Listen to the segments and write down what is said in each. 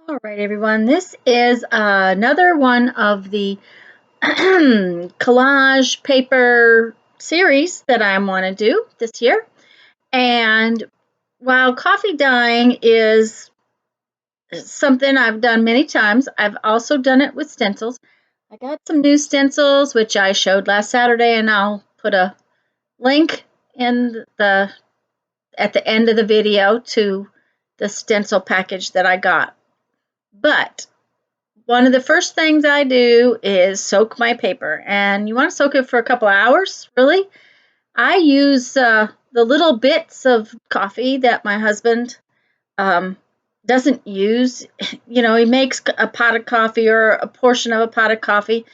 All right, everyone. This is another one of the collage paper series that I want to do this year. And while coffee dyeing is something I've done many times, I've also done it with stencils. I got some new stencils, which I showed last Saturday, and I'll put a link in the at the end of the video to the stencil package that I got. But one of the first things I do is soak my paper, and you want to soak it for a couple hours, really. I use the little bits of coffee that my husband um, doesn't use. You know, he makes a pot of coffee or a portion of a pot of coffee,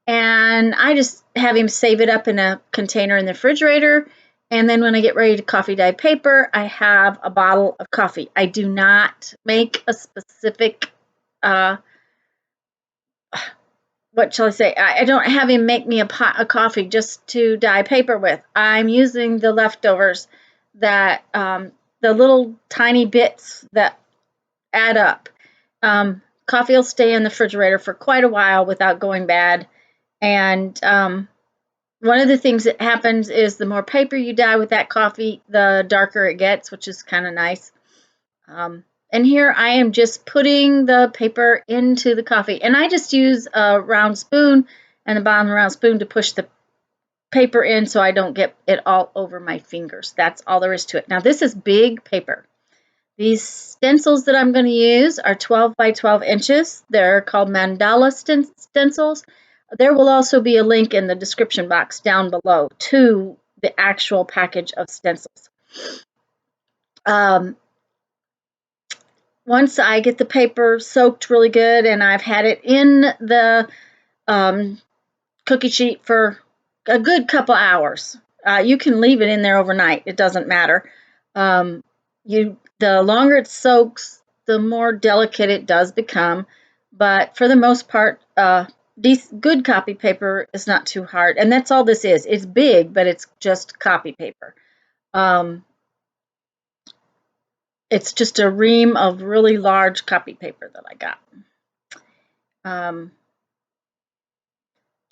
and I just have him save it up in a container in the refrigerator. And then when I get ready to coffee dye paper, I have a bottle of coffee. I do not make a specific what shall I say? I don't have him make me a pot of coffee just to dye paper with. I'm using the leftovers that the little tiny bits that add up. Coffee will stay in the refrigerator for quite a while without going bad. And one of the things that happens is the more paper you dye with that coffee, the darker it gets, which is kind of nice. And here I am just putting the paper into the coffee. And I just use a round spoon and the bottom of the round spoon to push the paper in so I don't get it all over my fingers. That's all there is to it. Now this is big paper. These stencils that I'm going to use are 12 by 12 inches. They're called mandala stencils. There will also be a link in the description box down below to the actual package of stencils. Once I get the paper soaked really good and I've had it in the cookie sheet for a good couple hours, you can leave it in there overnight. It doesn't matter. The longer it soaks, the more delicate it does become. But for the most part, good copy paper is not too hard. And that's all this is. It's big, but it's just copy paper. It's just a ream of really large copy paper that I got.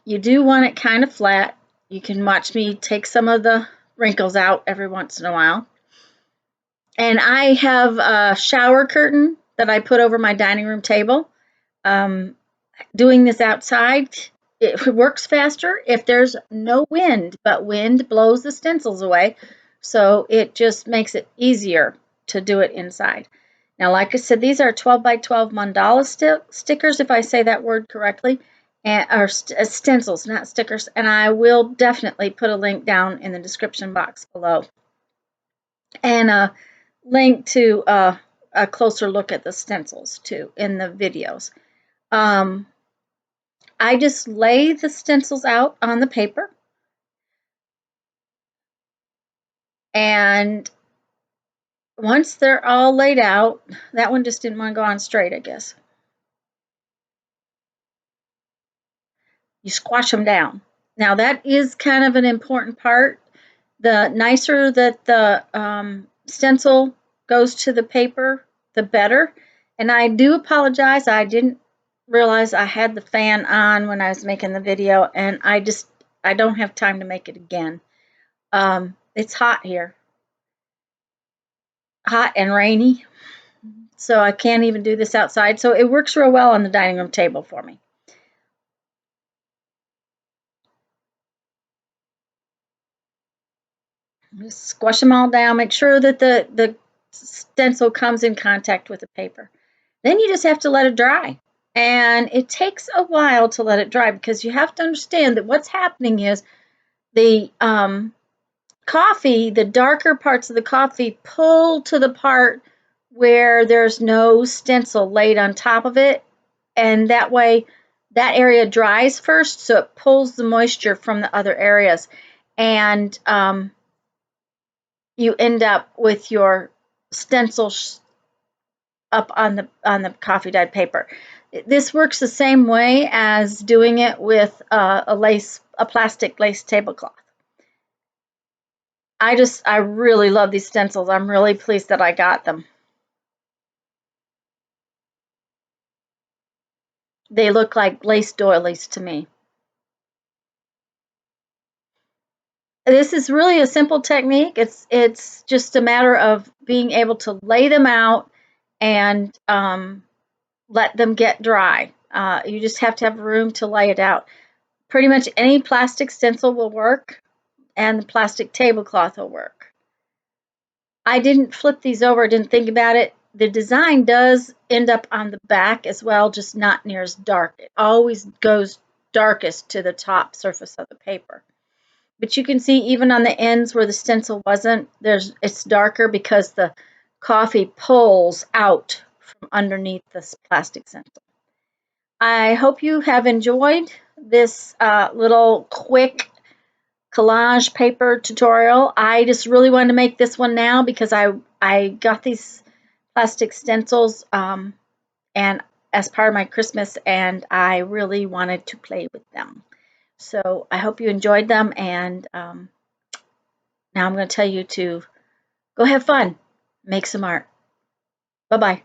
You do want it kind of flat. You can watch me take some of the wrinkles out every once in a while. And I have a shower curtain that I put over my dining room table. Doing this outside, it works faster if there's no wind, but wind blows the stencils away. So it just makes it easier to do it inside. Now, like I said, these are 12 by 12 mandala stickers, if I say that word correctly, or stencils, not stickers. And I will definitely put a link down in the description box below. And a link to a closer look at the stencils, too, in the videos. I just lay the stencils out on the paper. And once they're all laid out, that one just didn't want to go on straight, I guess. You squash them down. Now that is kind of an important part. The nicer that the stencil goes to the paper, the better. And I do apologize. I didn't realize I had the fan on when I was making the video, and I don't have time to make it again. It's hot here. Hot and rainy. So I can't even do this outside. So it works real well on the dining room table for me. Just squash them all down. Make sure that the stencil comes in contact with the paper. Then you just have to let it dry. And it takes a while to let it dry because you have to understand that what's happening is the coffee, the darker parts of the coffee pull to the part where there's no stencil laid on top of it. And that way that area dries first, so it pulls the moisture from the other areas. And you end up with your stencil up on the coffee dyed paper. This works the same way as doing it with a plastic lace tablecloth. I really love these stencils. I'm really pleased that I got them. they look like lace doilies to me. This is really a simple technique. It's just a matter of being able to lay them out and let them get dry. You just have to have room to lay it out. Pretty much any plastic stencil will work, and the plastic tablecloth will work. I didn't flip these over, didn't think about it. The design does end up on the back as well, just not near as dark. It always goes darkest to the top surface of the paper. But you can see even on the ends where the stencil wasn't, it's darker because the coffee pulls out from underneath this plastic stencil. I hope you have enjoyed this little quick collage paper tutorial. I just really wanted to make this one now because I got these plastic stencils and as part of my Christmas, and I really wanted to play with them. So I hope you enjoyed them, and now I'm going to tell you to go have fun, make some art. Bye-bye.